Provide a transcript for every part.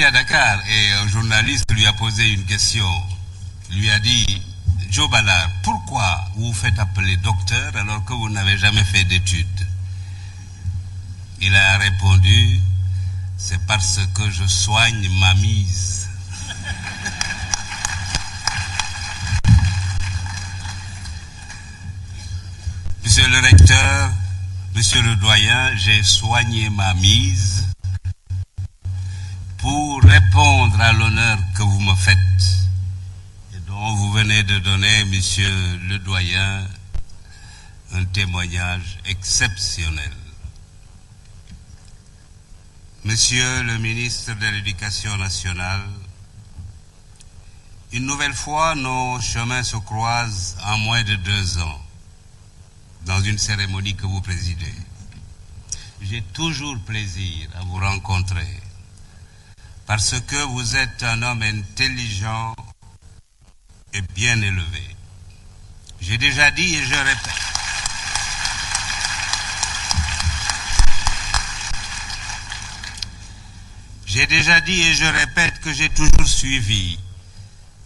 à Dakar et un journaliste lui a posé une question. Lui a dit, Joe Ballard, pourquoi vous vous faites appeler docteur alors que vous n'avez jamais fait d'études? Il a répondu, c'est parce que je soigne ma mise. Monsieur le recteur, monsieur le doyen, j'ai soigné ma mise pour répondre à l'honneur que vous me faites et dont vous venez de donner, monsieur le doyen, un témoignage exceptionnel. Monsieur le ministre de l'Éducation nationale, une nouvelle fois, nos chemins se croisent en moins de 2 ans dans une cérémonie que vous présidez. J'ai toujours plaisir à vous rencontrer parce que vous êtes un homme intelligent et bien élevé. J'ai déjà dit et je répète. J'ai déjà dit et je répète que j'ai toujours suivi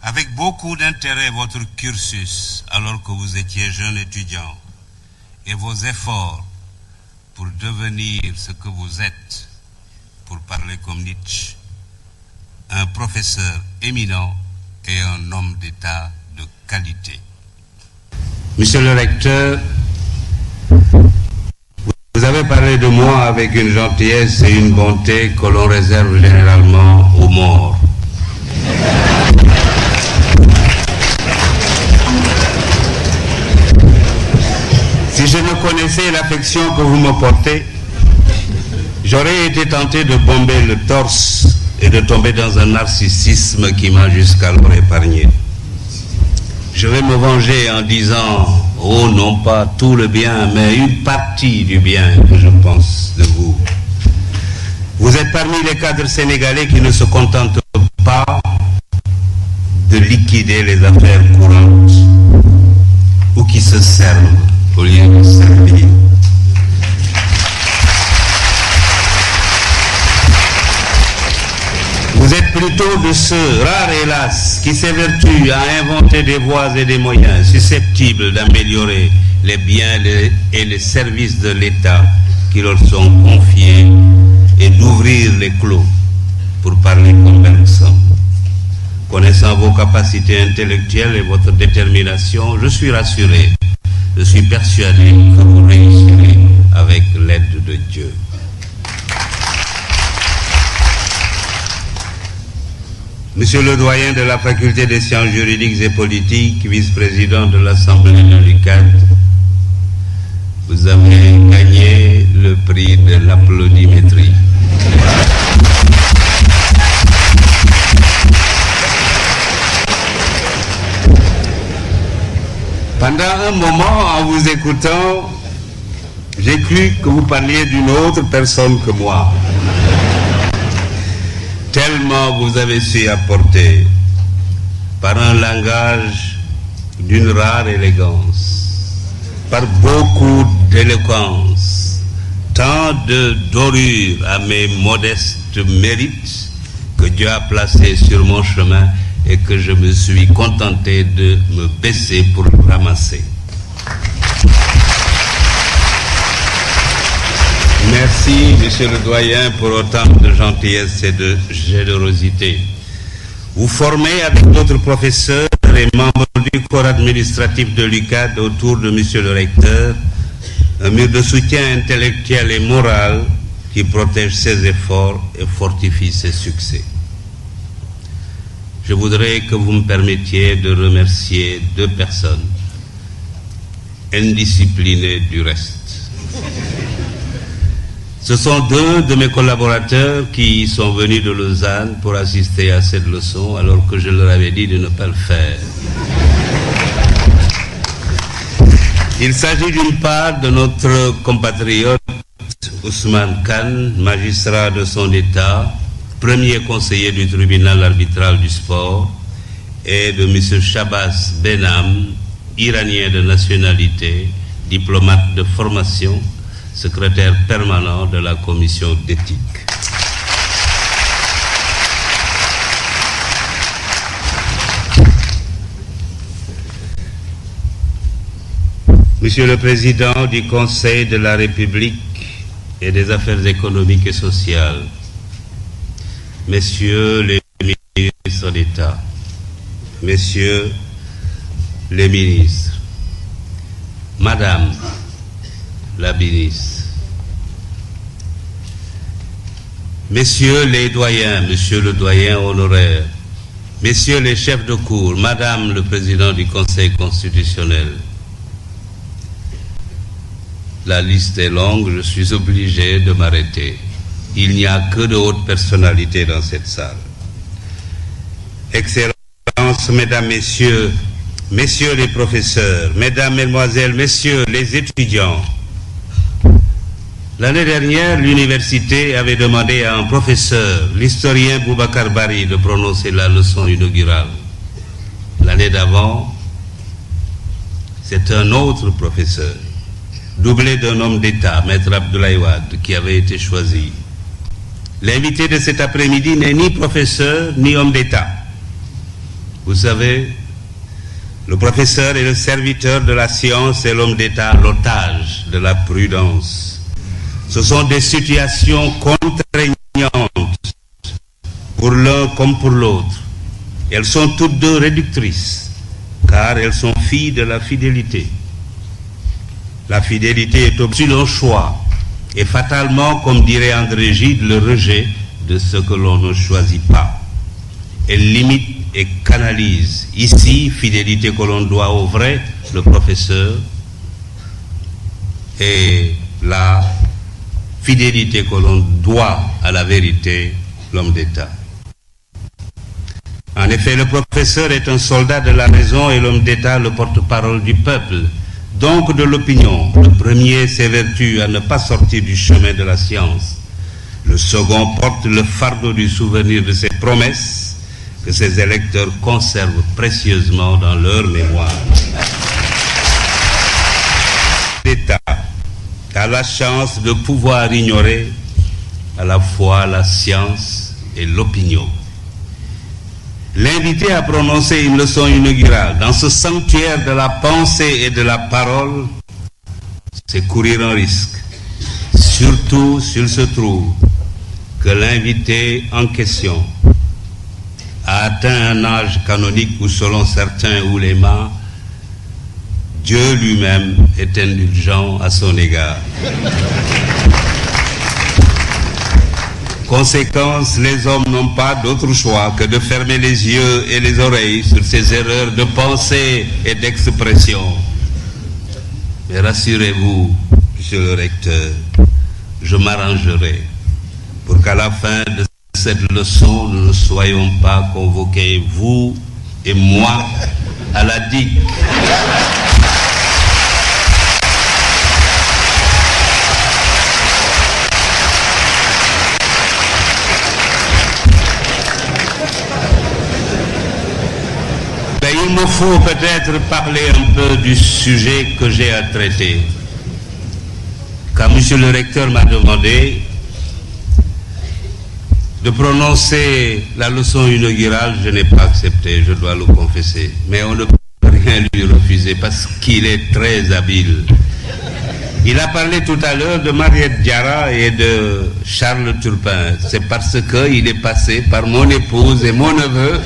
avec beaucoup d'intérêt votre cursus alors que vous étiez jeune étudiant et vos efforts pour devenir ce que vous êtes, pour parler comme Nietzsche, un professeur éminent et un homme d'État de qualité. Monsieur le recteur, vous avez parlé de moi avec une gentillesse et une bonté que l'on réserve généralement aux morts. Si je ne connaissais l'affection que vous me portez, j'aurais été tenté de bomber le torse et de tomber dans un narcissisme qui m'a jusqu'alors épargné. Je vais me venger en disant, oh non pas tout le bien, mais une partie du bien que je pense de vous. Vous êtes parmi les cadres sénégalais qui ne se contentent pas de liquider les affaires courantes ou qui se servent au lieu de servir. Vous êtes plutôt de ceux, rares hélas, qui s'évertuent à inventer des voies et des moyens susceptibles d'améliorer les biens et les services de l'État qui leur sont confiés et d'ouvrir les clos, pour parler comme Bergson. Connaissant vos capacités intellectuelles et votre détermination, je suis rassuré. Je suis persuadé que vous réussirez avec l'aide de Dieu. Monsieur le doyen de la faculté des sciences juridiques et politiques, vice-président de l'Assemblée de l'UCAD, vous avez gagné le prix de l'applaudimétrie. Pendant un moment, en vous écoutant, j'ai cru que vous parliez d'une autre personne que moi. Tellement vous avez su apporter, par un langage d'une rare élégance, par beaucoup d'éloquence, tant de dorure à mes modestes mérites que Dieu a placé sur mon chemin et que je me suis contenté de me baisser pour ramasser. Merci, monsieur le doyen, pour autant de gentillesse et de générosité. Vous formez avec d'autres professeurs et membres du corps administratif de l'UCAD autour de monsieur le recteur un mur de soutien intellectuel et moral qui protège ses efforts et fortifie ses succès. Je voudrais que vous me permettiez de remercier 2 personnes, indisciplinées du reste. Ce sont 2 de mes collaborateurs qui sont venus de Lausanne pour assister à cette leçon alors que je leur avais dit de ne pas le faire. Il s'agit d'une part de notre compatriote Ousmane Khan, magistrat de son État, premier conseiller du tribunal arbitral du sport, et de M. Shabazz Benham, iranien de nationalité, diplomate de formation, secrétaire permanent de la commission d'éthique. Monsieur le Président du Conseil de la République et des Affaires économiques et sociales, Messieurs les ministres d'État, Messieurs les ministres, Madame la ministre, Messieurs les doyens, Monsieur le doyen honoraire, Messieurs les chefs de cour, Madame le Président du Conseil constitutionnel, la liste est longue, je suis obligé de m'arrêter. Il n'y a que de hautes personnalités dans cette salle. Excellences, Mesdames, Messieurs, Messieurs les professeurs, Mesdames, Mesdemoiselles, Messieurs les étudiants. L'année dernière, l'université avait demandé à un professeur, l'historien Boubacar Bari, de prononcer la leçon inaugurale. L'année d'avant, c'est un autre professeur, doublé d'un homme d'État, Maître Abdoulaye Wade, qui avait été choisi. L'invité de cet après-midi n'est ni professeur ni homme d'État. Vous savez, le professeur est le serviteur de la science et l'homme d'État l'otage de la prudence. Ce sont des situations contraignantes pour l'un comme pour l'autre. Elles sont toutes deux réductrices, car elles sont filles de la fidélité. La fidélité est aussi un choix, et fatalement, comme dirait André Gide, le rejet de ce que l'on ne choisit pas. Elle limite et canalise. Ici, fidélité que l'on doit au vrai, le professeur, et la fidélité que l'on doit à la vérité, l'homme d'État. En effet, le professeur est un soldat de la raison et l'homme d'État le porte-parole du peuple, donc de l'opinion. Le premier s'évertue à ne pas sortir du chemin de la science. Le second porte le fardeau du souvenir de ses promesses que ses électeurs conservent précieusement dans leur mémoire. L'État a la chance de pouvoir ignorer à la fois la science et l'opinion. L'inviter à prononcer une leçon inaugurale dans ce sanctuaire de la pensée et de la parole, c'est courir un risque, surtout s'il se trouve que l'invité en question a atteint un âge canonique où, selon certains oulémas, Dieu lui-même est indulgent à son égard. Conséquence, les hommes n'ont pas d'autre choix que de fermer les yeux et les oreilles sur ces erreurs de pensée et d'expression. Mais rassurez-vous, monsieur le recteur, je m'arrangerai pour qu'à la fin de cette leçon, nous ne soyons pas convoqués, vous et moi, à la digue. Il me faut peut-être parler un peu du sujet que j'ai à traiter. Quand monsieur le recteur m'a demandé de prononcer la leçon inaugurale, je n'ai pas accepté, je dois le confesser. Mais on ne peut rien lui refuser parce qu'il est très habile. Il a parlé tout à l'heure de Mariette Diarra et de Charles Turpin. C'est parce qu'il est passé par mon épouse et mon neveu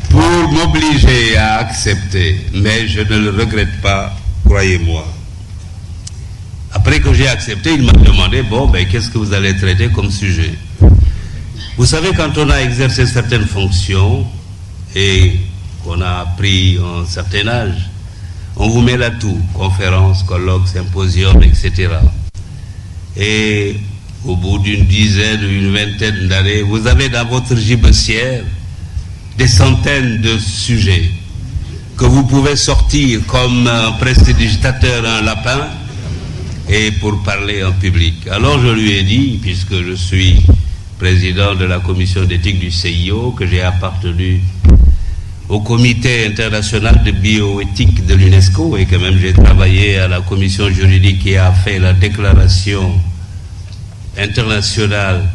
pour m'obliger à accepter, mais je ne le regrette pas, croyez-moi. Après que j'ai accepté, il m'a demandé, bon, ben, qu'est-ce que vous allez traiter comme sujet? Vous savez, quand on a exercé certaines fonctions et qu'on a pris un certain âge, on vous met là tout, conférences, colloques, symposiums, etc. Et au bout d'une dizaine ou une vingtaine d'années, vous avez dans votre gibecière des centaines de sujets que vous pouvez sortir comme un prestidigitateur, un lapin, et pour parler en public. Alors je lui ai dit, puisque je suis président de la commission d'éthique du CIO, que j'ai appartenu au comité international de bioéthique de l'UNESCO et que même j'ai travaillé à la commission juridique qui a fait la déclaration internationale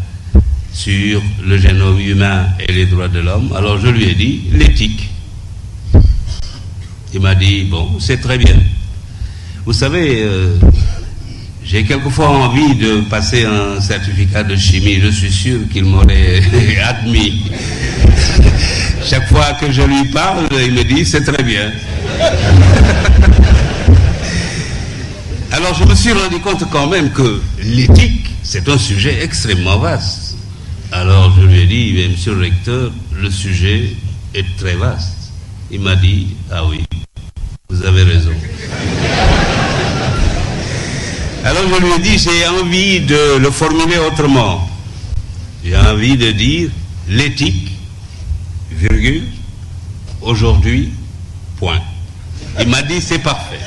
sur le génome humain et les droits de l'homme. Alors je lui ai dit l'éthique. Il m'a dit, bon, c'est très bien, Vous savez, j'ai quelquefois envie de passer un certificat de chimie. Je suis sûr qu'il m'aurait admis. Chaque fois que je lui parle, il me dit c'est très bien. Alors je me suis rendu compte quand même que l'éthique, c'est un sujet extrêmement vaste. Alors je lui ai dit, mais monsieur le recteur, le sujet est très vaste. Il m'a dit, ah oui, vous avez raison. Alors je lui ai dit, j'ai envie de le formuler autrement. J'ai envie de dire l'éthique, virgule, aujourd'hui, point. Il m'a dit, c'est parfait.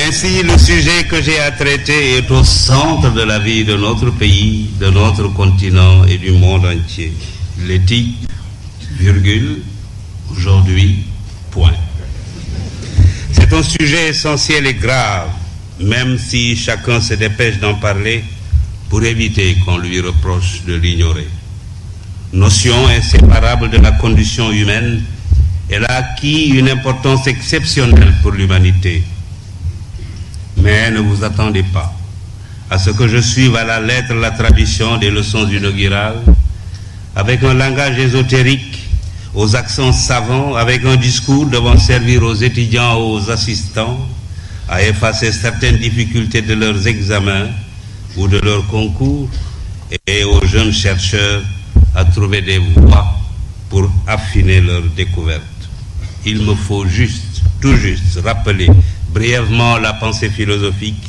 Ainsi, le sujet que j'ai à traiter est au centre de la vie de notre pays, de notre continent et du monde entier. L'éthique, virgule, aujourd'hui, point. C'est un sujet essentiel et grave, même si chacun se dépêche d'en parler pour éviter qu'on lui reproche de l'ignorer. Notion inséparable de la condition humaine, elle a acquis une importance exceptionnelle pour l'humanité. Mais ne vous attendez pas à ce que je suive à la lettre la tradition des leçons inaugurales, avec un langage ésotérique, aux accents savants, avec un discours devant servir aux étudiants ou aux assistants à effacer certaines difficultés de leurs examens ou de leurs concours, et aux jeunes chercheurs à trouver des voies pour affiner leurs découvertes. Il me faut juste, tout juste, rappeler brièvement la pensée philosophique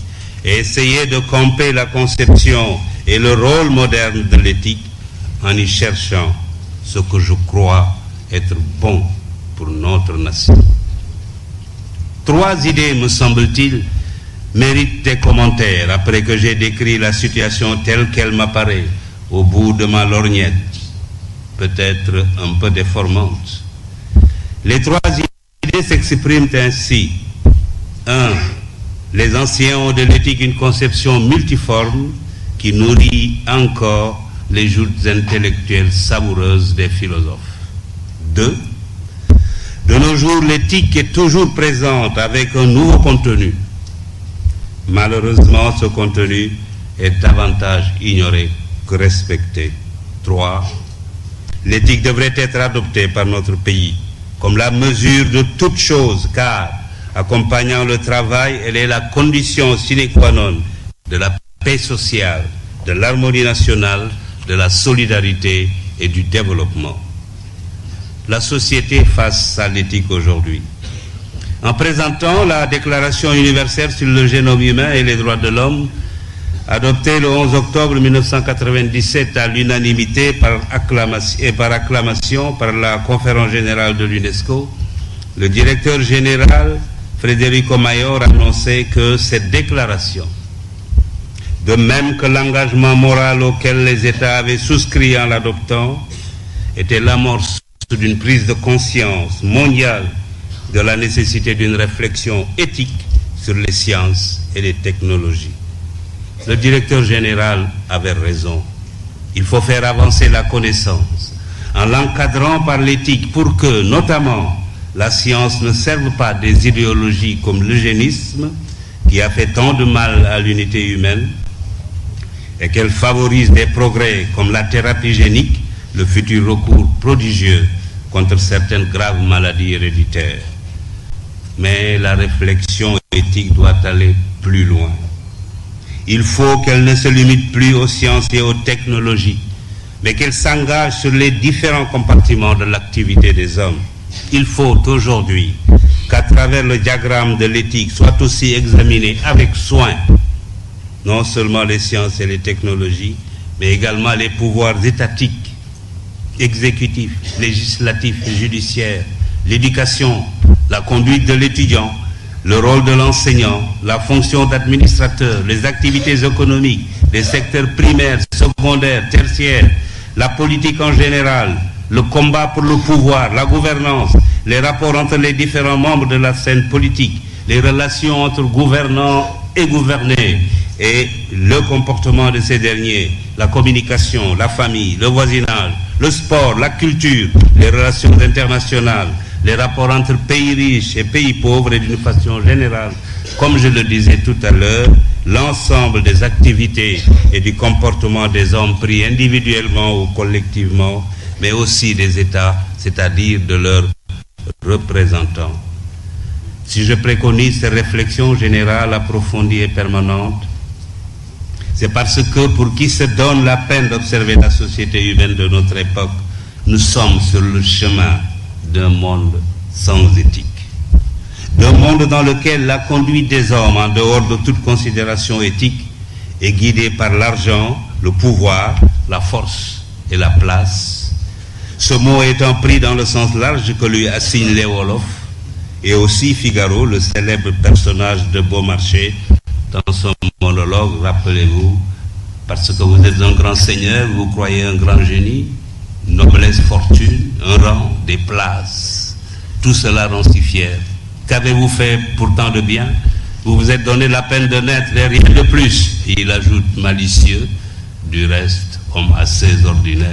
et essayer de camper la conception et le rôle moderne de l'éthique en y cherchant ce que je crois être bon pour notre nation. 3 idées, me semble-t-il, méritent des commentaires après que j'ai décrit la situation telle qu'elle m'apparaît au bout de ma lorgnette, peut-être un peu déformante. Les 3 idées s'expriment ainsi. 1. Les anciens ont de l'éthique une conception multiforme qui nourrit encore les joutes intellectuelles savoureuses des philosophes. 2. De nos jours, l'éthique est toujours présente avec un nouveau contenu. Malheureusement, ce contenu est davantage ignoré que respecté. 3. L'éthique devrait être adoptée par notre pays comme la mesure de toute chose, car accompagnant le travail, elle est la condition sine qua non de la paix sociale, de l'harmonie nationale, de la solidarité et du développement. La société face à l'éthique aujourd'hui. En présentant la Déclaration universelle sur le génome humain et les droits de l'homme, adoptée le 11 octobre 1997 à l'unanimité par acclamation par la Conférence générale de l'UNESCO, le directeur général Federico Mayor annonçait que cette déclaration, de même que l'engagement moral auquel les États avaient souscrit en l'adoptant, était l'amorce d'une prise de conscience mondiale de la nécessité d'une réflexion éthique sur les sciences et les technologies. Le directeur général avait raison. Il faut faire avancer la connaissance en l'encadrant par l'éthique pour que, notamment, la science ne serve pas des idéologies comme l'eugénisme qui a fait tant de mal à l'unité humaine et qu'elle favorise des progrès comme la thérapie génique, le futur recours prodigieux contre certaines graves maladies héréditaires. Mais la réflexion éthique doit aller plus loin. Il faut qu'elle ne se limite plus aux sciences et aux technologies, mais qu'elle s'engage sur les différents compartiments de l'activité des hommes. Il faut aujourd'hui qu'à travers le diagramme de l'éthique soit aussi examiné avec soin non seulement les sciences et les technologies, mais également les pouvoirs étatiques, exécutifs, législatifs et judiciaires, l'éducation, la conduite de l'étudiant, le rôle de l'enseignant, la fonction d'administrateur, les activités économiques, les secteurs primaires, secondaires, tertiaires, la politique en général, le combat pour le pouvoir, la gouvernance, les rapports entre les différents membres de la scène politique, les relations entre gouvernants et gouvernés, et le comportement de ces derniers, la communication, la famille, le voisinage, le sport, la culture, les relations internationales, les rapports entre pays riches et pays pauvres et d'une façon générale, comme je le disais tout à l'heure, l'ensemble des activités et du comportement des hommes pris individuellement ou collectivement, mais aussi des États, c'est-à-dire de leurs représentants. Si je préconise ces réflexions générales approfondies et permanentes, c'est parce que pour qui se donne la peine d'observer la société humaine de notre époque, nous sommes sur le chemin d'un monde sans éthique. D'un monde dans lequel la conduite des hommes, en dehors de toute considération éthique, est guidée par l'argent, le pouvoir, la force et la place. Ce mot étant pris dans le sens large que lui assigne les Wolofs, et aussi Figaro, le célèbre personnage de Beaumarchais, dans son monologue, rappelez-vous, parce que vous êtes un grand seigneur, vous croyez un grand génie, noblesse, fortune, un rang, des places, tout cela rend si fier. Qu'avez-vous fait pourtant de bien? Vous vous êtes donné la peine de naître et rien de plus. Et il ajoute malicieux, du reste, homme assez ordinaire.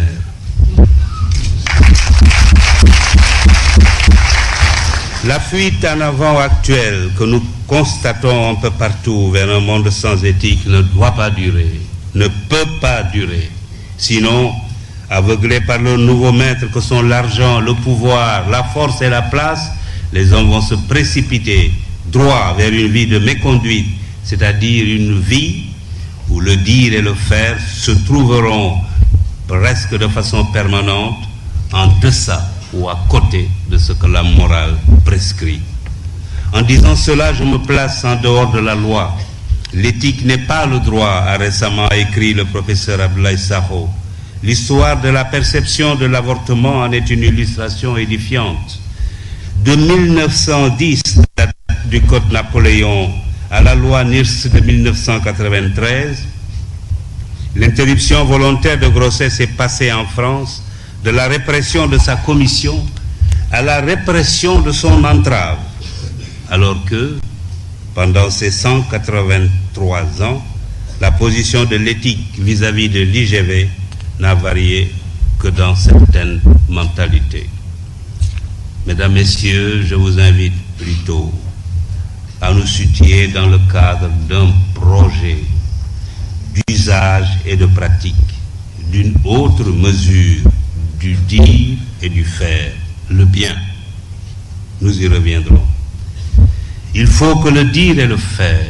La fuite en avant actuelle que nous constatons un peu partout vers un monde sans éthique ne doit pas durer, ne peut pas durer. Sinon, aveuglés par le nouveau maître que sont l'argent, le pouvoir, la force et la place, les hommes vont se précipiter droit vers une vie de méconduite, c'est-à-dire une vie où le dire et le faire se trouveront presque de façon permanente en deçà ou à côté de ce que la morale prescrit. En disant cela, je me place en dehors de la loi. L'éthique n'est pas le droit, a récemment écrit le professeur Abdoulaye Sakho. L'histoire de la perception de l'avortement en est une illustration édifiante. De 1910, date du Code Napoléon, à la loi NIRS de 1993, l'interruption volontaire de grossesse est passée en France de la répression de sa commission à la répression de son entrave, alors que, pendant ces 183 ans, la position de l'éthique vis-à-vis de l'IGV n'a varié que dans certaines mentalités. Mesdames, Messieurs, je vous invite plutôt à nous situer dans le cadre d'un projet d'usage et de pratique, d'une autre mesure du dire et du faire, le bien. Nous y reviendrons. Il faut que le dire et le faire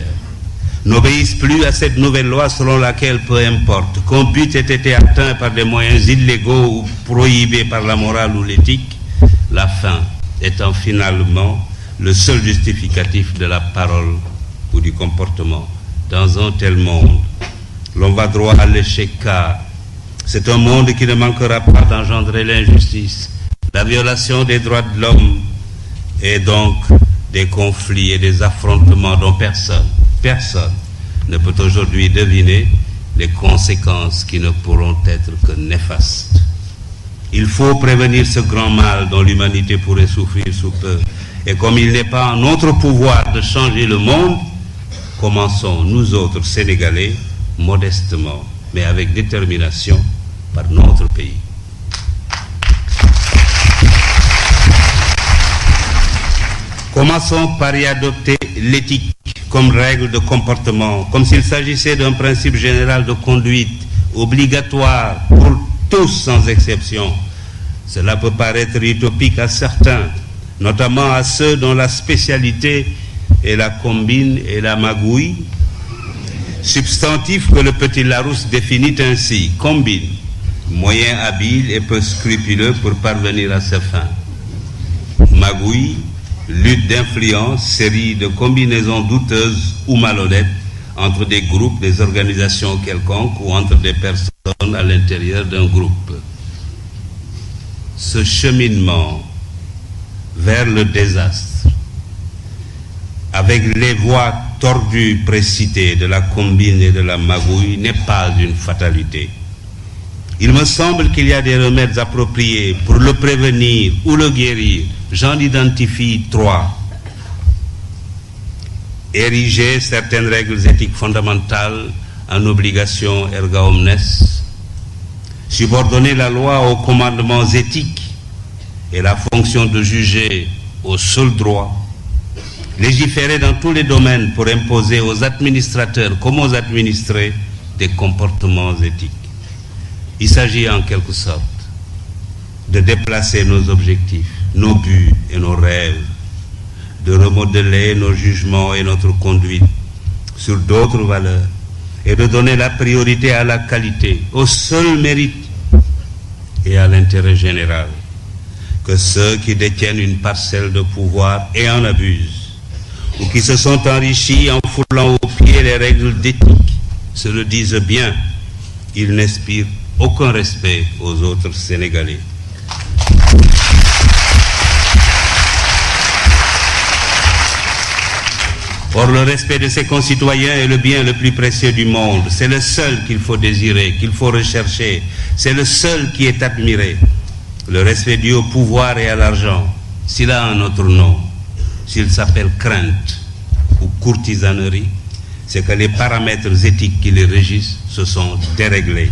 n'obéissent plus à cette nouvelle loi selon laquelle, peu importe qu'un but ait été atteint par des moyens illégaux ou prohibés par la morale ou l'éthique, la fin étant finalement le seul justificatif de la parole ou du comportement. Dans un tel monde, l'on va droit à l'échec car c'est un monde qui ne manquera pas d'engendrer l'injustice, la violation des droits de l'homme et donc des conflits et des affrontements dont personne ne peut aujourd'hui deviner les conséquences qui ne pourront être que néfastes. Il faut prévenir ce grand mal dont l'humanité pourrait souffrir sous peu. Et comme il n'est pas en notre pouvoir de changer le monde, commençons, nous autres Sénégalais, modestement, mais avec détermination, par notre pays. Commençons par y adopter l'éthique comme règle de comportement, comme s'il s'agissait d'un principe général de conduite obligatoire pour tous sans exception. Cela peut paraître utopique à certains, notamment à ceux dont la spécialité est la combine et la magouille, substantif que le petit Larousse définit ainsi: combine, moyen habile et peu scrupuleux pour parvenir à ses fins. Magouille, lutte d'influence, série de combinaisons douteuses ou malhonnêtes entre des groupes, des organisations quelconques ou entre des personnes à l'intérieur d'un groupe. Ce cheminement vers le désastre, avec les voies tordues précitées de la combine et de la magouille, n'est pas une fatalité. Il me semble qu'il y a des remèdes appropriés pour le prévenir ou le guérir. J'en identifie 3. Ériger certaines règles éthiques fondamentales en obligation erga omnes, subordonner la loi aux commandements éthiques et la fonction de juger au seul droit, légiférer dans tous les domaines pour imposer aux administrateurs comme aux administrés des comportements éthiques. Il s'agit en quelque sorte de déplacer nos objectifs, nos buts et nos rêves, de remodeler nos jugements et notre conduite sur d'autres valeurs et de donner la priorité à la qualité, au seul mérite et à l'intérêt général, que ceux qui détiennent une parcelle de pouvoir et en abusent, ou qui se sont enrichis en foulant aux pieds les règles d'éthique, se le disent bien, ils n'inspirent aucun respect aux autres Sénégalais. Or, le respect de ses concitoyens est le bien le plus précieux du monde. C'est le seul qu'il faut désirer, qu'il faut rechercher. C'est le seul qui est admiré. Le respect dû au pouvoir et à l'argent, s'il a un autre nom, s'il s'appelle crainte ou courtisanerie, c'est que les paramètres éthiques qui les régissent se sont déréglés.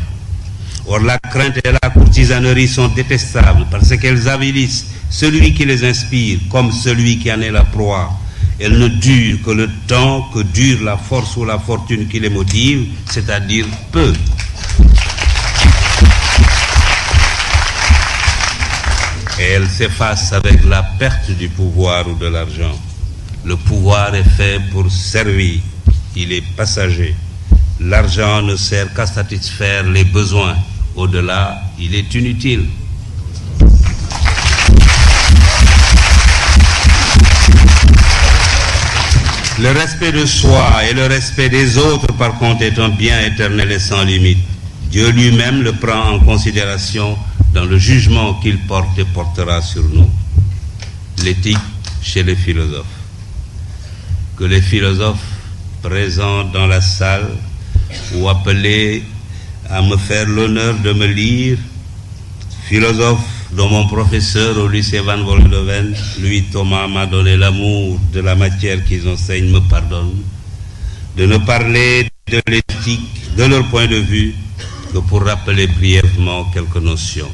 Or, la crainte et la courtisanerie sont détestables parce qu'elles avilissent celui qui les inspire comme celui qui en est la proie. Elles ne durent que le temps que dure la force ou la fortune qui les motive, c'est-à-dire peu. Et elles s'effacent avec la perte du pouvoir ou de l'argent. Le pouvoir est fait pour servir, il est passager. L'argent ne sert qu'à satisfaire les besoins. Au-delà, il est inutile. Le respect de soi et le respect des autres, par contre, est un bien éternel et sans limite. Dieu lui-même le prend en considération dans le jugement qu'il porte et portera sur nous. L'éthique chez les philosophes. Que les philosophes présents dans la salle ou appelés à me faire l'honneur de me lire, philosophe dont mon professeur au lycée Van Vollenhoven, lui Thomas, m'a donné l'amour de la matière qu'ils enseignent, me pardonne, de ne parler de l'éthique, de leur point de vue, que pour rappeler brièvement quelques notions.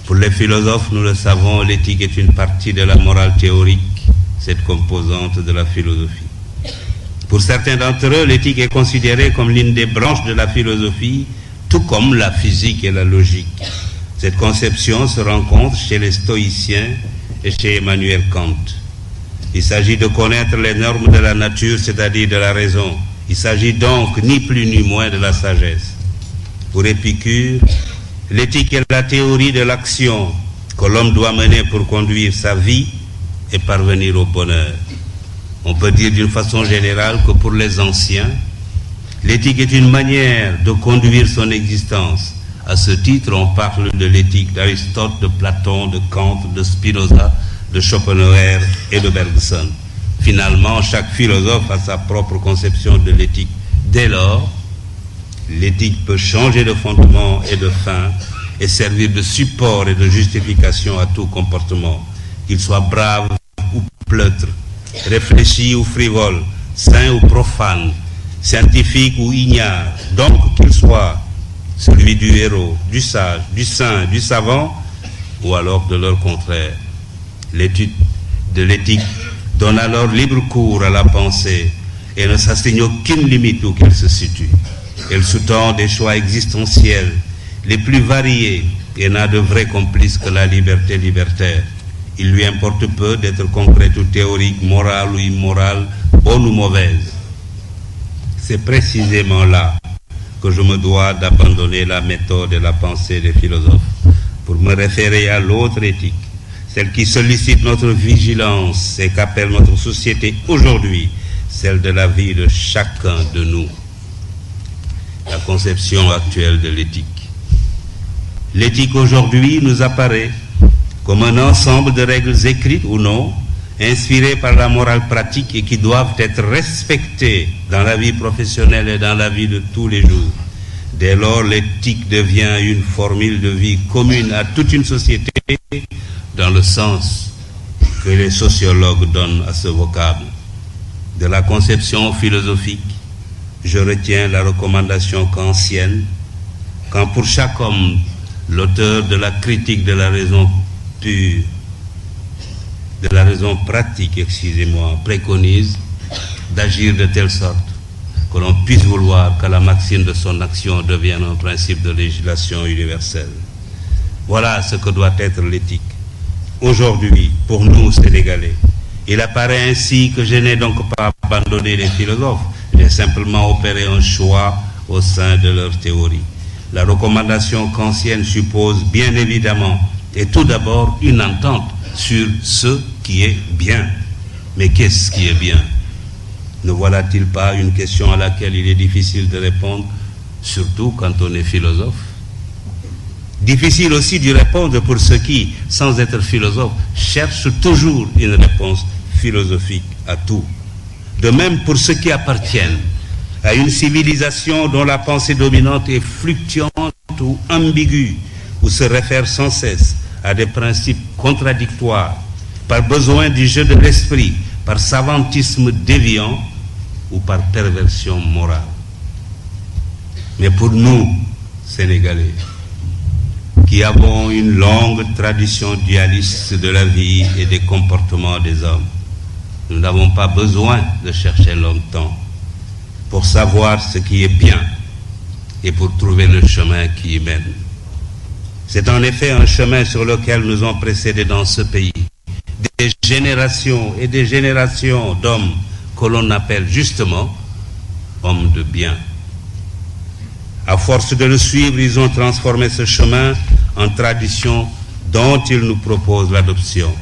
Pour les philosophes, nous le savons, l'éthique est une partie de la morale théorique, cette composante de la philosophie. Pour certains d'entre eux, l'éthique est considérée comme l'une des branches de la philosophie, tout comme la physique et la logique. Cette conception se rencontre chez les stoïciens et chez Emmanuel Kant. Il s'agit de connaître les normes de la nature, c'est-à-dire de la raison. Il s'agit donc ni plus ni moins de la sagesse. Pour Épicure, l'éthique est la théorie de l'action que l'homme doit mener pour conduire sa vie et parvenir au bonheur. On peut dire d'une façon générale que pour les anciens, l'éthique est une manière de conduire son existence. À ce titre, on parle de l'éthique d'Aristote, de Platon, de Kant, de Spinoza, de Schopenhauer et de Bergson. Finalement, chaque philosophe a sa propre conception de l'éthique. Dès lors, l'éthique peut changer de fondement et de fin et servir de support et de justification à tout comportement, qu'il soit brave ou pleutre, réfléchi ou frivole, saint ou profane, scientifique ou ignare, donc qu'il soit celui du héros, du sage, du saint, du savant, ou alors de leur contraire. L'étude de l'éthique donne alors libre cours à la pensée et ne s'assigne aucune limite où qu'elle se situe. Elle sous-tend des choix existentiels les plus variés et n'a de vrai complice que la liberté libertaire. Il lui importe peu d'être concrète ou théorique, morale ou immorale, bonne ou mauvaise. C'est précisément là que je me dois d'abandonner la méthode et la pensée des philosophes pour me référer à l'autre éthique, celle qui sollicite notre vigilance et qu'appelle notre société aujourd'hui, celle de la vie de chacun de nous. La conception actuelle de l'éthique. L'éthique aujourd'hui nous apparaît comme un ensemble de règles écrites ou non, inspirées par la morale pratique et qui doivent être respectées dans la vie professionnelle et dans la vie de tous les jours. Dès lors, l'éthique devient une formule de vie commune à toute une société dans le sens que les sociologues donnent à ce vocable. De la conception philosophique, je retiens la recommandation kantienne, quand pour chaque homme l'auteur de la critique de la raison pure, de la raison pratique, excusez-moi, préconise d'agir de telle sorte que l'on puisse vouloir que la maxime de son action devienne un principe de législation universelle. Voilà ce que doit être l'éthique. Aujourd'hui, pour nous, Sénégalais, il apparaît ainsi que je n'ai donc pas abandonné les philosophes, j'ai simplement opéré un choix au sein de leur théorie. La recommandation kantienne suppose bien évidemment et tout d'abord une entente sur ce qui est bien. Mais qu'est-ce qui est bien? Ne voilà-t-il pas une question à laquelle il est difficile de répondre, surtout quand on est philosophe? Difficile aussi d'y répondre pour ceux qui, sans être philosophes, cherchent toujours une réponse philosophique à tout. De même pour ceux qui appartiennent à une civilisation dont la pensée dominante est fluctuante ou ambiguë, ou se réfère sans cesse à des principes contradictoires, par besoin du jeu de l'esprit, par savantisme déviant ou par perversion morale. Mais pour nous, Sénégalais, qui avons une longue tradition dualiste de la vie et des comportements des hommes, nous n'avons pas besoin de chercher longtemps pour savoir ce qui est bien et pour trouver le chemin qui y mène. C'est en effet un chemin sur lequel nous ont précédé dans ce pays des générations et des générations d'hommes que l'on appelle justement hommes de bien. À force de le suivre, ils ont transformé ce chemin en tradition dont ils nous proposent l'adoption.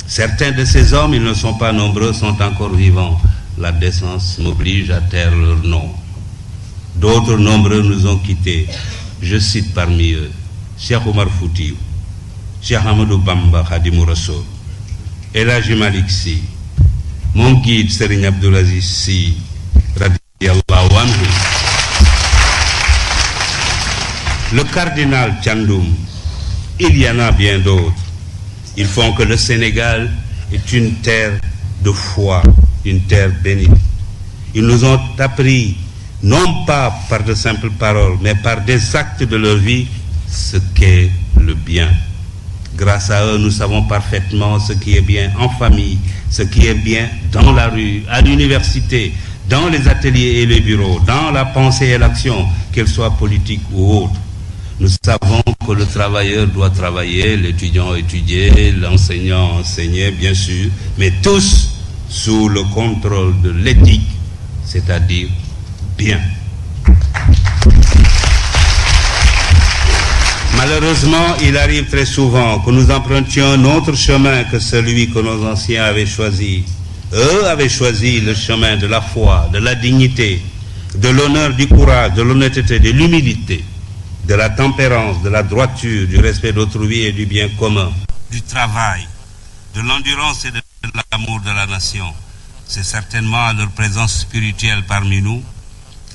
Certains de ces hommes, ils ne sont pas nombreux, sont encore vivants. La décence m'oblige à taire leur nom. D'autres nombreux nous ont quittés. Je cite parmi eux Cheikh Omar Foutiyou, Cheikh Ahmadou Bamba Khadimou Rassoul, El Hadji Malick Sy, mon guide Serigne Abdoul Aziz Sy radiyallahu anhu, le cardinal Thiandoum. Il y en a bien d'autres. Ils font que le Sénégal est une terre de foi, une terre bénie. Ils nous ont appris, non pas par de simples paroles, mais par des actes de leur vie, ce qu'est le bien. Grâce à eux, nous savons parfaitement ce qui est bien en famille, ce qui est bien dans la rue, à l'université, dans les ateliers et les bureaux, dans la pensée et l'action, qu'elle soit politique ou autre. Nous savons que le travailleur doit travailler, l'étudiant étudier, l'enseignant enseigner, bien sûr, mais tous sous le contrôle de l'éthique, c'est-à-dire bien. Malheureusement, il arrive très souvent que nous empruntions un autre chemin que celui que nos anciens avaient choisi. Eux avaient choisi le chemin de la foi, de la dignité, de l'honneur, du courage, de l'honnêteté, de l'humilité, de la tempérance, de la droiture, du respect d'autrui et du bien commun, du travail, de l'endurance et de l'amour de la nation. C'est certainement à leur présence spirituelle parmi nous,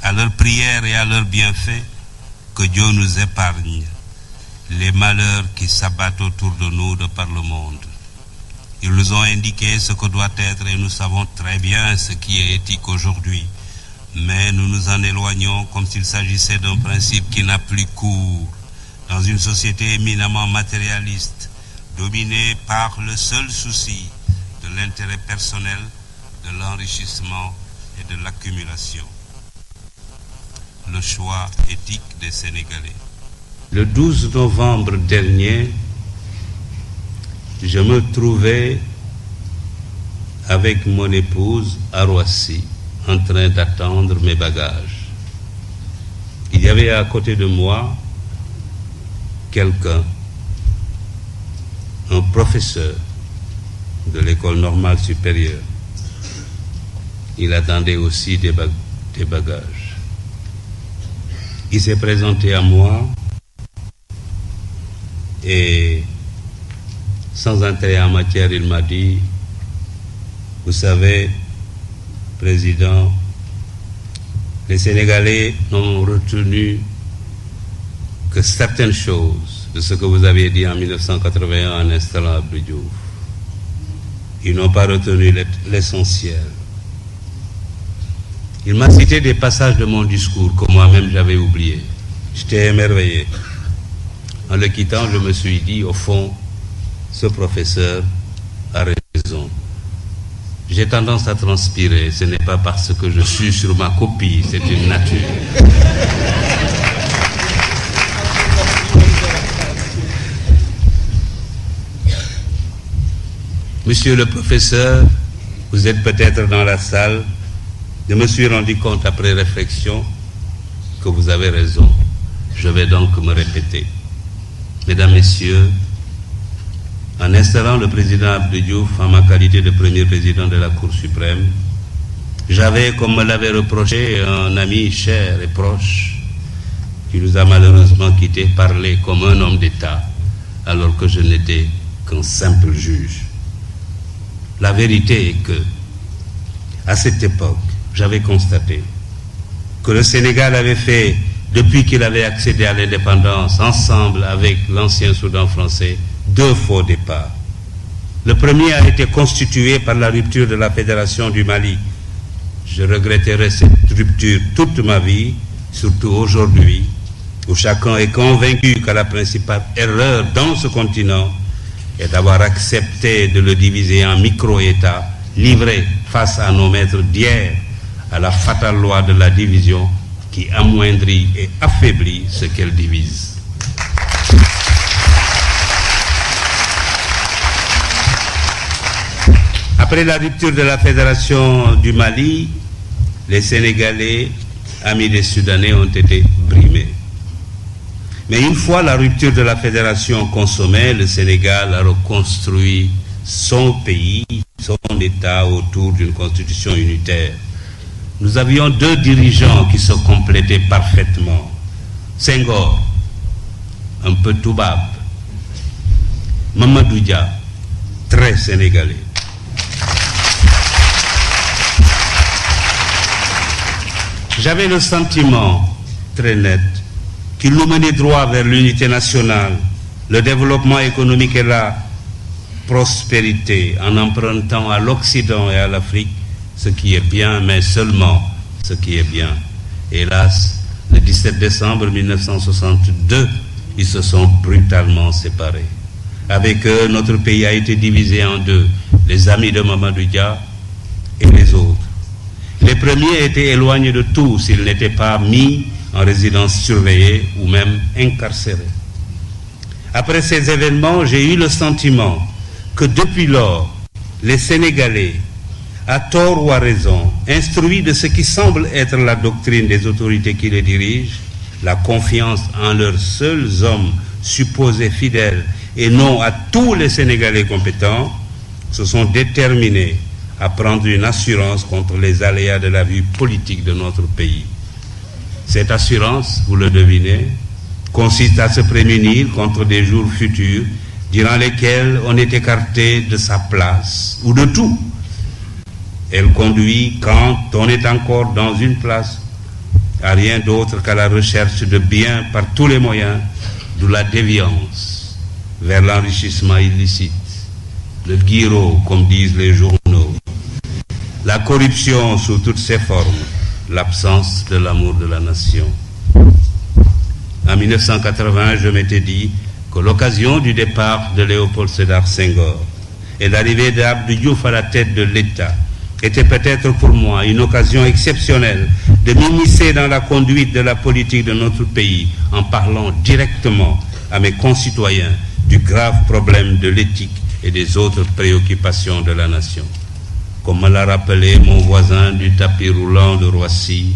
à leur prière et à leurs bienfaits que Dieu nous épargne les malheurs qui s'abattent autour de nous de par le monde. Ils nous ont indiqué ce que doit être et nous savons très bien ce qui est éthique aujourd'hui. Mais nous nous en éloignons comme s'il s'agissait d'un principe qui n'a plus cours dans une société éminemment matérialiste, dominée par le seul souci de l'intérêt personnel, de l'enrichissement et de l'accumulation. Le choix éthique des Sénégalais. Le 12 novembre dernier, je me trouvais avec mon épouse à Roissy, en train d'attendre mes bagages. Il y avait à côté de moi quelqu'un, un professeur de l'école normale supérieure. Il attendait aussi des bagages. Il s'est présenté à moi et sans entrer en matière, il m'a dit: vous savez, Président, les Sénégalais n'ont retenu que certaines choses de ce que vous aviez dit en 1981 en installant Abdou Diouf. Ils n'ont pas retenu l'essentiel. Il m'a cité des passages de mon discours que moi-même j'avais oubliés. J'étais émerveillé. En le quittant, je me suis dit, au fond, ce professeur a raison. J'ai tendance à transpirer, ce n'est pas parce que je suis sur ma copie, c'est une nature. Monsieur le professeur, vous êtes peut-être dans la salle. Je me suis rendu compte après réflexion que vous avez raison. Je vais donc me répéter. Mesdames, Messieurs, en installant le président Abdou Diouf en ma qualité de premier président de la Cour suprême, j'avais, comme me l'avait reproché un ami cher et proche, qui nous a malheureusement quittés, parlé comme un homme d'État, alors que je n'étais qu'un simple juge. La vérité est que, à cette époque, j'avais constaté que le Sénégal avait fait, depuis qu'il avait accédé à l'indépendance, ensemble avec l'ancien Soudan français, 2 faux départs. Le premier a été constitué par la rupture de la Fédération du Mali. Je regretterai cette rupture toute ma vie, surtout aujourd'hui, où chacun est convaincu que la principale erreur dans ce continent est d'avoir accepté de le diviser en micro-États, livrés face à nos maîtres d'hier, à la fatale loi de la division qui amoindrit et affaiblit ce qu'elle divise. Après la rupture de la Fédération du Mali, les Sénégalais, amis des Soudanais, ont été brimés. Mais une fois la rupture de la Fédération consommée, le Sénégal a reconstruit son pays, son État autour d'une constitution unitaire. Nous avions 2 dirigeants qui se complétaient parfaitement. Senghor, un peu toubab. Mamadou Dia, très sénégalais. J'avais le sentiment très net qu'il nous menait droit vers l'unité nationale, le développement économique et la prospérité, en empruntant à l'Occident et à l'Afrique ce qui est bien, mais seulement ce qui est bien. Hélas, le 17 décembre 1962, ils se sont brutalement séparés. Avec eux, notre pays a été divisé en 2, les amis de Mamadou Dia et les autres. Les premiers étaient éloignés de tout s'ils n'étaient pas mis en résidence surveillée ou même incarcérés. Après ces événements, j'ai eu le sentiment que depuis lors, les Sénégalais, à tort ou à raison, instruits de ce qui semble être la doctrine des autorités qui les dirigent, la confiance en leurs seuls hommes supposés fidèles et non à tous les Sénégalais compétents, se sont déterminés à prendre une assurance contre les aléas de la vie politique de notre pays. Cette assurance, vous le devinez, consiste à se prémunir contre des jours futurs durant lesquels on est écarté de sa place ou de tout. Elle conduit, quand on est encore dans une place, à rien d'autre qu'à la recherche de biens par tous les moyens, de la déviance vers l'enrichissement illicite, le guiro, comme disent les journaux, la corruption sous toutes ses formes, l'absence de l'amour de la nation. En 1980, je m'étais dit que l'occasion du départ de Léopold Sédar Senghor et l'arrivée d'Abdou Diouf à la tête de l'État était peut-être pour moi une occasion exceptionnelle de m'immiscer dans la conduite de la politique de notre pays en parlant directement à mes concitoyens du grave problème de l'éthique et des autres préoccupations de la nation. Comme me l'a rappelé mon voisin du tapis roulant de Roissy,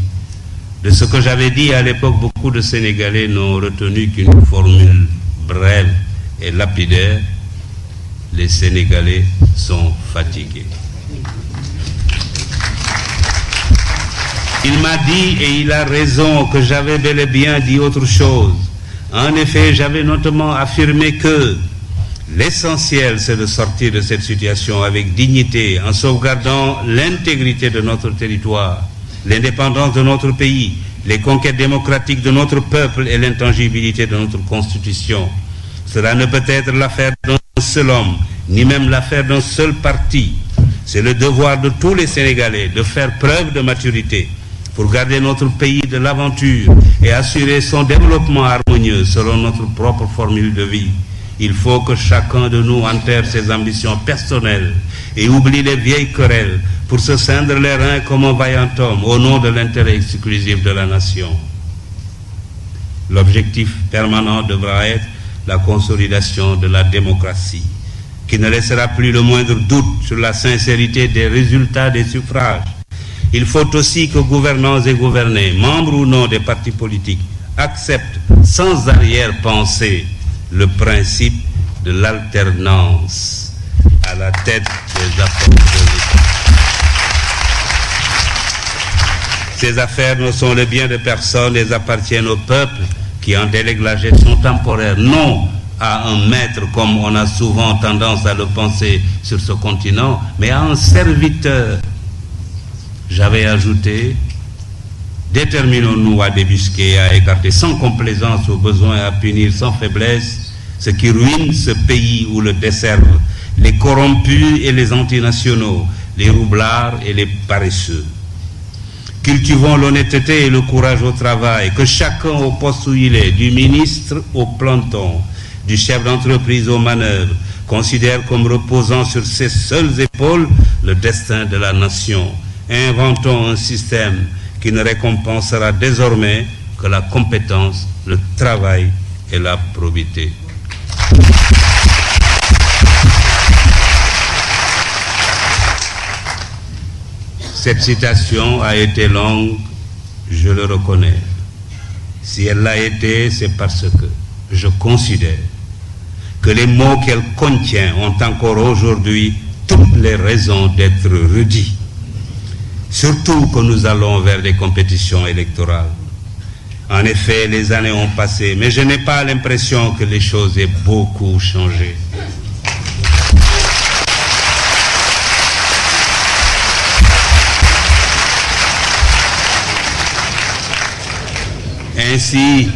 de ce que j'avais dit à l'époque, beaucoup de Sénégalais n'ont retenu qu'une formule brève et lapidaire: les Sénégalais sont fatigués. Il m'a dit, et il a raison, que j'avais bel et bien dit autre chose. En effet, j'avais notamment affirmé que l'essentiel, c'est de sortir de cette situation avec dignité, en sauvegardant l'intégrité de notre territoire, l'indépendance de notre pays, les conquêtes démocratiques de notre peuple et l'intangibilité de notre constitution. Cela ne peut être l'affaire d'un seul homme, ni même l'affaire d'un seul parti. C'est le devoir de tous les Sénégalais de faire preuve de maturité, pour garder notre pays de l'aventure et assurer son développement harmonieux selon notre propre formule de vie. Il faut que chacun de nous enterre ses ambitions personnelles et oublie les vieilles querelles pour se ceindre les reins comme un vaillant homme au nom de l'intérêt exclusif de la nation. L'objectif permanent devra être la consolidation de la démocratie, qui ne laissera plus le moindre doute sur la sincérité des résultats des suffrages. Il faut aussi que gouvernants et gouvernés, membres ou non des partis politiques, acceptent sans arrière-pensée le principe de l'alternance à la tête des affaires de l'État. Ces affaires ne sont le bien de personne, elles appartiennent au peuple qui en délègue la gestion temporaire, non à un maître comme on a souvent tendance à le penser sur ce continent, mais à un serviteur. J'avais ajouté, déterminons-nous à débusquer, à écarter sans complaisance au besoin, à punir sans faiblesse ce qui ruine ce pays ou le desservent, les corrompus et les antinationaux, les roublards et les paresseux. Cultivons l'honnêteté et le courage au travail, que chacun au poste où il est, du ministre au planton, du chef d'entreprise aux manœuvres, considère comme reposant sur ses seules épaules le destin de la nation. Inventons un système qui ne récompensera désormais que la compétence, le travail et la probité. Cette citation a été longue, je le reconnais. Si elle l'a été, c'est parce que je considère que les mots qu'elle contient ont encore aujourd'hui toutes les raisons d'être redits. Surtout que nous allons vers des compétitions électorales. En effet, les années ont passé, mais je n'ai pas l'impression que les choses aient beaucoup changé. Ainsi,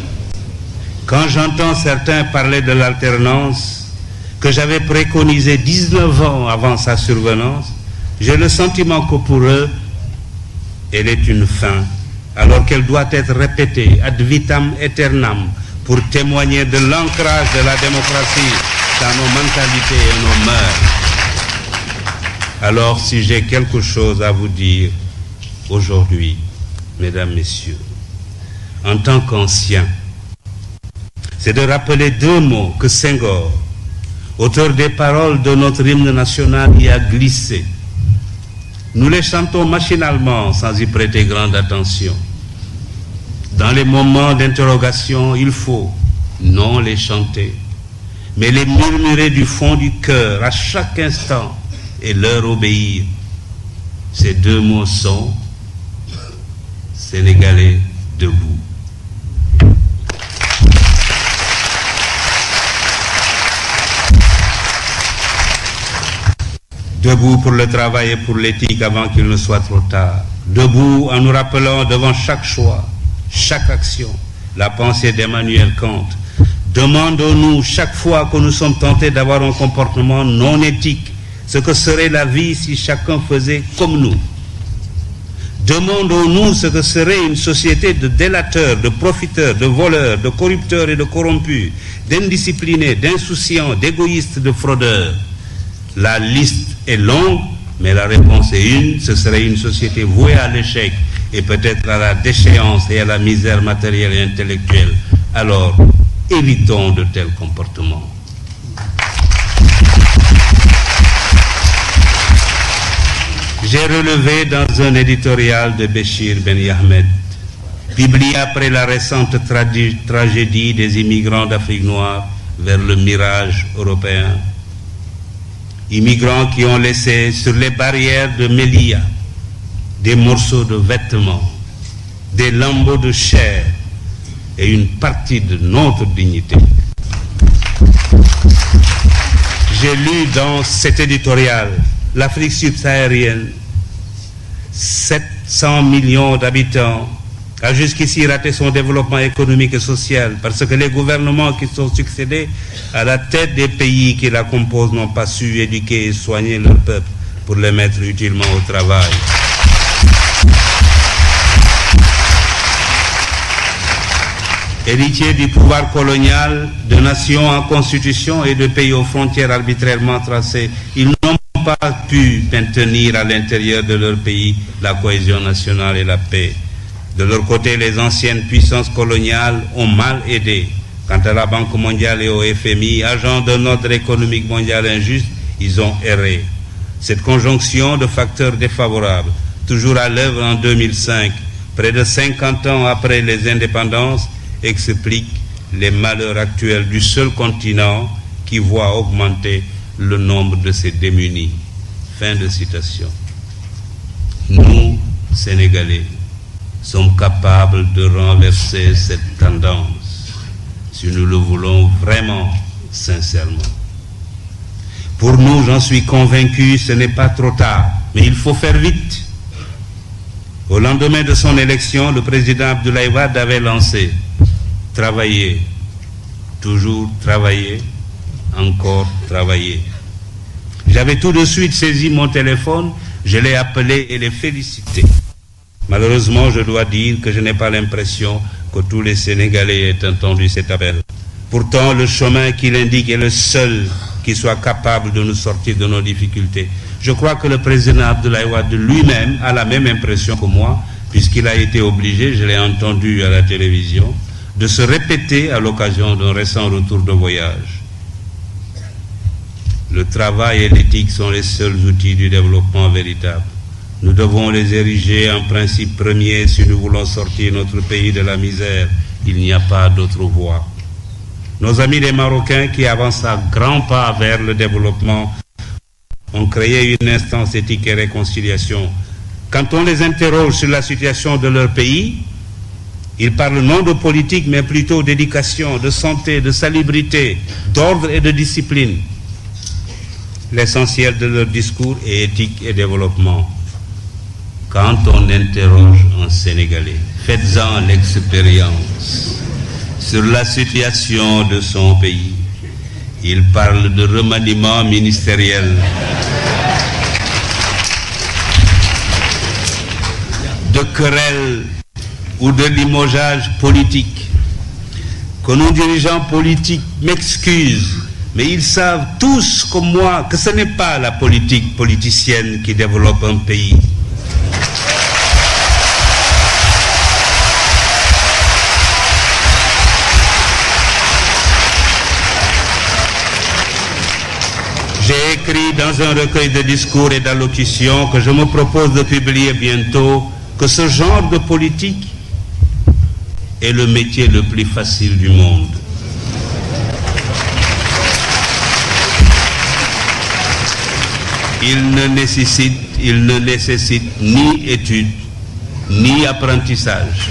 quand j'entends certains parler de l'alternance que j'avais préconisée 19 ans avant sa survenance, j'ai le sentiment que pour eux, elle est une fin, alors qu'elle doit être répétée ad vitam aeternam pour témoigner de l'ancrage de la démocratie dans nos mentalités et nos mœurs. Alors, si j'ai quelque chose à vous dire aujourd'hui, mesdames, messieurs, en tant qu'ancien, c'est de rappeler deux mots que Senghor, auteur des paroles de notre hymne national, y a glissés. Nous les chantons machinalement sans y prêter grande attention. Dans les moments d'interrogation, il faut non les chanter, mais les murmurer du fond du cœur à chaque instant et leur obéir. Ces deux mots sont Sénégalais debout. Debout pour le travail et pour l'éthique avant qu'il ne soit trop tard. Debout en nous rappelant devant chaque choix, chaque action, la pensée d'Emmanuel Kant. Demandons-nous chaque fois que nous sommes tentés d'avoir un comportement non éthique, ce que serait la vie si chacun faisait comme nous. Demandons-nous ce que serait une société de délateurs, de profiteurs, de voleurs, de corrupteurs et de corrompus, d'indisciplinés, d'insouciants, d'égoïstes, de fraudeurs. La liste est longue, mais la réponse est une, ce serait une société vouée à l'échec et peut-être à la déchéance et à la misère matérielle et intellectuelle. Alors, évitons de tels comportements. J'ai relevé dans un éditorial de Béchir Ben Ahmed, publié après la récente tragédie des immigrants d'Afrique noire vers le mirage européen, immigrants qui ont laissé sur les barrières de Melilla des morceaux de vêtements, des lambeaux de chair et une partie de notre dignité. J'ai lu dans cet éditorial l'Afrique subsaharienne, 700 millions d'habitants, a jusqu'ici raté son développement économique et social parce que les gouvernements qui sont succédés à la tête des pays qui la composent n'ont pas su éduquer et soigner leur peuple pour les mettre utilement au travail. Héritiers du pouvoir colonial, de nations en constitution et de pays aux frontières arbitrairement tracées, ils n'ont pas pu maintenir à l'intérieur de leur pays la cohésion nationale et la paix. De leur côté, les anciennes puissances coloniales ont mal aidé. Quant à la Banque mondiale et au FMI, agents d'un ordre économique mondial injuste, ils ont erré. Cette conjonction de facteurs défavorables, toujours à l'œuvre en 2005, près de 50 ans après les indépendances, explique les malheurs actuels du seul continent qui voit augmenter le nombre de ses démunis. Fin de citation. Nous, Sénégalais, sommes capables de renverser cette tendance, si nous le voulons vraiment, sincèrement. Pour nous, j'en suis convaincu, ce n'est pas trop tard, mais il faut faire vite. Au lendemain de son élection, le président Abdoulaye Wade avait lancé « Travailler, toujours travailler, encore travailler ». J'avais tout de suite saisi mon téléphone, je l'ai appelé et l'ai félicité. Malheureusement, je dois dire que je n'ai pas l'impression que tous les Sénégalais aient entendu cet appel. Pourtant, le chemin qu'il indique est le seul qui soit capable de nous sortir de nos difficultés. Je crois que le président Abdoulaye Wade lui-même a la même impression que moi, puisqu'il a été obligé, je l'ai entendu à la télévision, de se répéter à l'occasion d'un récent retour de voyage. Le travail et l'éthique sont les seuls outils du développement véritable. Nous devons les ériger en principe premier si nous voulons sortir notre pays de la misère. Il n'y a pas d'autre voie. Nos amis les Marocains qui avancent à grands pas vers le développement ont créé une instance éthique et réconciliation. Quand on les interroge sur la situation de leur pays, ils parlent non de politique mais plutôt d'éducation, de santé, de salubrité, d'ordre et de discipline. L'essentiel de leur discours est éthique et développement. Quand on interroge un Sénégalais, faites-en l'expérience sur la situation de son pays. Il parle de remaniement ministériel, de querelles ou de limogeage politique. Que nos dirigeants politiques m'excusent, mais ils savent tous comme moi que ce n'est pas la politique politicienne qui développe un pays. J'ai écrit dans un recueil de discours et d'allocutions que je me propose de publier bientôt que ce genre de politique est le métier le plus facile du monde. Il ne nécessite ni études, ni apprentissage.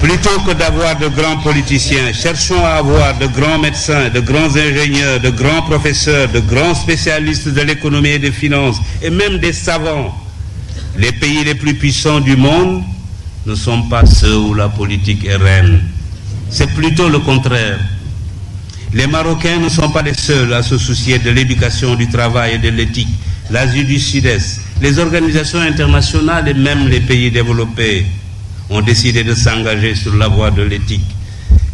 Plutôt que d'avoir de grands politiciens, cherchons à avoir de grands médecins, de grands ingénieurs, de grands professeurs, de grands spécialistes de l'économie et des finances, et même des savants. Les pays les plus puissants du monde ne sont pas ceux où la politique est reine. C'est plutôt le contraire. Les Marocains ne sont pas les seuls à se soucier de l'éducation, du travail et de l'éthique. L'Asie du Sud-Est, les organisations internationales et même les pays développés ont décidé de s'engager sur la voie de l'éthique.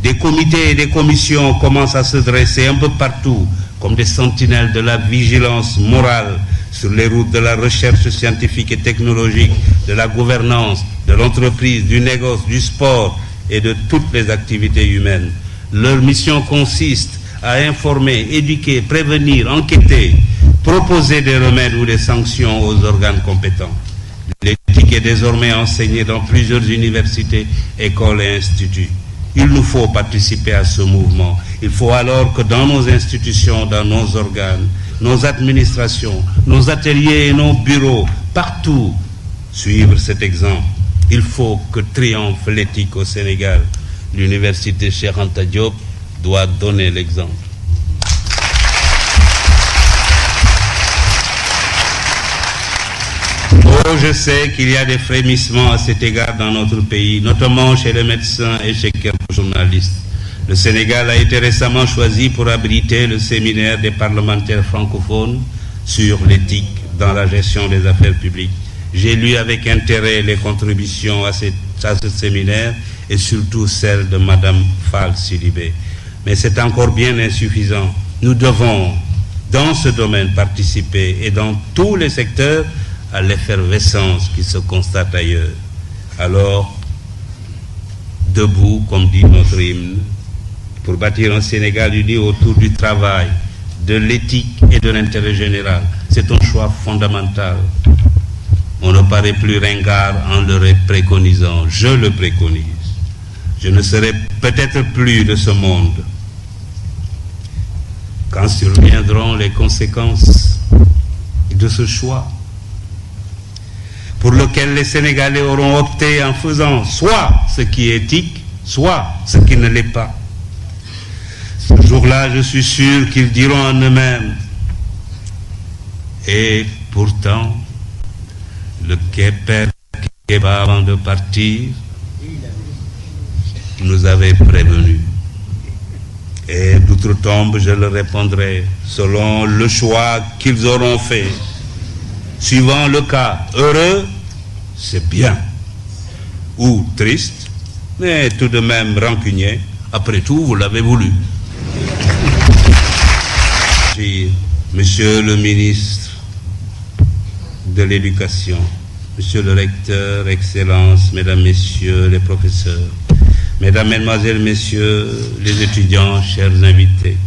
Des comités et des commissions commencent à se dresser un peu partout, comme des sentinelles de la vigilance morale sur les routes de la recherche scientifique et technologique, de la gouvernance, de l'entreprise, du négoce, du sport et de toutes les activités humaines. Leur mission consiste à informer, éduquer, prévenir, enquêter, proposer des remèdes ou des sanctions aux organes compétents. L'éthique est désormais enseignée dans plusieurs universités, écoles et instituts. Il nous faut participer à ce mouvement. Il faut alors que dans nos institutions, dans nos organes, nos administrations, nos ateliers et nos bureaux, partout, suivre cet exemple. Il faut que triomphe l'éthique au Sénégal. L'université Cheikh Anta Diop doit donner l'exemple. Oh, je sais qu'il y a des frémissements à cet égard dans notre pays, notamment chez les médecins et chez quelques journalistes. Le Sénégal a été récemment choisi pour abriter le séminaire des parlementaires francophones sur l'éthique dans la gestion des affaires publiques. J'ai lu avec intérêt les contributions à ce séminaire et surtout celles de Madame Fall Sidibé. Mais c'est encore bien insuffisant. Nous devons, dans ce domaine, participer et dans tous les secteurs à l'effervescence qui se constate ailleurs. Alors, debout, comme dit notre hymne, pour bâtir un Sénégal uni autour du travail, de l'éthique et de l'intérêt général. C'est un choix fondamental. On ne paraît plus ringard en le préconisant. Je le préconise. Je ne serai peut-être plus de ce monde quand surviendront les conséquences de ce choix pour lequel les Sénégalais auront opté en faisant soit ce qui est éthique, soit ce qui ne l'est pas. Ce jour-là, je suis sûr qu'ils diront en eux-mêmes. Et pourtant, le Québec avant de partir nous avait prévenus. Et d'outre-tombe, je leur répondrai selon le choix qu'ils auront fait. Suivant le cas, heureux, c'est bien. Ou triste, mais tout de même rancunier. Après tout, vous l'avez voulu. Monsieur le ministre de l'Éducation, Monsieur le recteur, Excellences, Mesdames, Messieurs les professeurs, Mesdames, Mesdemoiselles, Messieurs les étudiants, chers invités,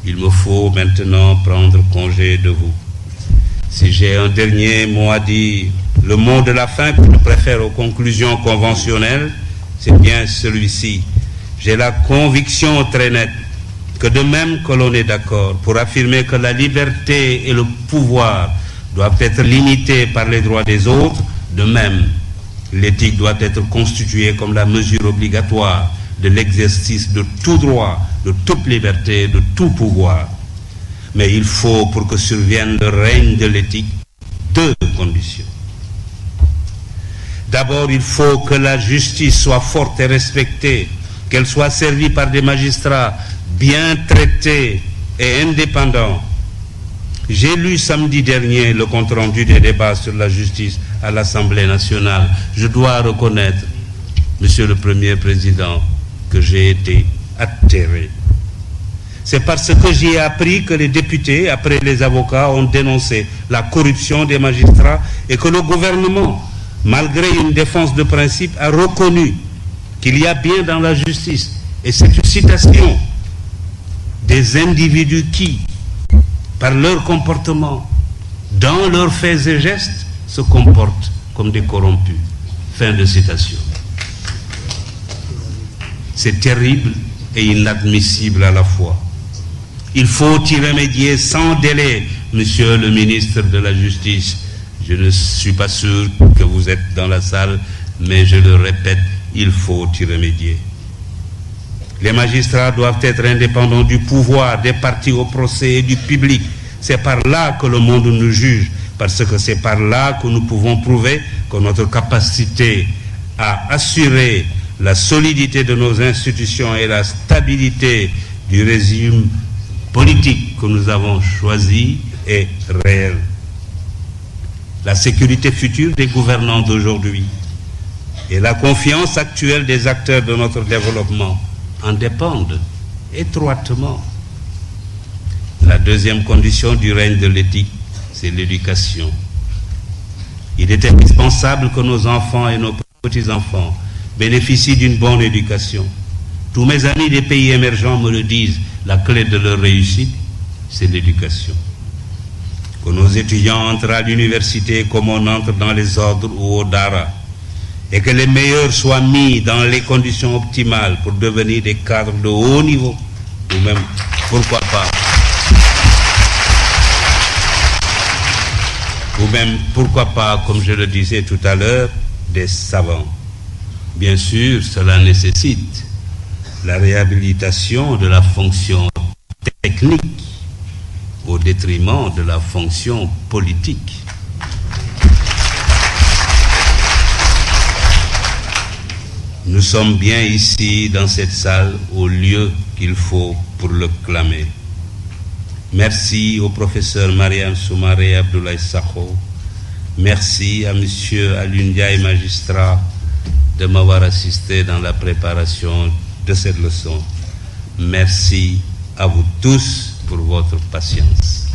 il me faut maintenant prendre congé de vous. Si j'ai un dernier mot à dire, le mot de la fin que je préfère aux conclusions conventionnelles, c'est bien celui-ci. J'ai la conviction très nette que de même que l'on est d'accord pour affirmer que la liberté et le pouvoir doivent être limités par les droits des autres, de même, l'éthique doit être constituée comme la mesure obligatoire de l'exercice de tout droit, de toute liberté, de tout pouvoir. Mais il faut, pour que survienne le règne de l'éthique, deux conditions. D'abord, il faut que la justice soit forte et respectée, qu'elle soit servie par des magistrats bien traités et indépendants. J'ai lu samedi dernier le compte-rendu des débats sur la justice à l'Assemblée nationale. Je dois reconnaître, Monsieur le Premier Président, que j'ai été atterré. C'est parce que j'y ai appris que les députés, après les avocats, ont dénoncé la corruption des magistrats et que le gouvernement, malgré une défense de principe, a reconnu qu'il y a bien dans la justice. Et c'est une citation des individus qui, par leur comportement, dans leurs faits et gestes, se comportent comme des corrompus. Fin de citation. C'est terrible et inadmissible à la fois. Il faut y remédier sans délai, Monsieur le ministre de la Justice. Je ne suis pas sûr que vous êtes dans la salle, mais je le répète, il faut y remédier. Les magistrats doivent être indépendants du pouvoir, des partis au procès et du public. C'est par là que le monde nous juge, parce que c'est par là que nous pouvons prouver que notre capacité à assurer la solidité de nos institutions et la stabilité du régime politique que nous avons choisi est réelle. La sécurité future des gouvernants d'aujourd'hui et la confiance actuelle des acteurs de notre développement en dépendent étroitement. La deuxième condition du règne de l'éthique, c'est l'éducation. Il est indispensable que nos enfants et nos petits-enfants bénéficient d'une bonne éducation. Tous mes amis des pays émergents me le disent, la clé de leur réussite, c'est l'éducation. Que nos étudiants entrent à l'université comme on entre dans les ordres ou au Dara, et que les meilleurs soient mis dans les conditions optimales pour devenir des cadres de haut niveau, ou même, pourquoi pas, comme je le disais tout à l'heure, des savants. Bien sûr, cela nécessite la réhabilitation de la fonction technique au détriment de la fonction politique. Nous sommes bien ici, dans cette salle, au lieu qu'il faut pour le clamer. Merci au professeur Mariam Soumaré Abdoulaye Sakho. Merci à M. Alundia et magistrat de m'avoir assisté dans la préparation de cette leçon. Merci à vous tous pour votre patience.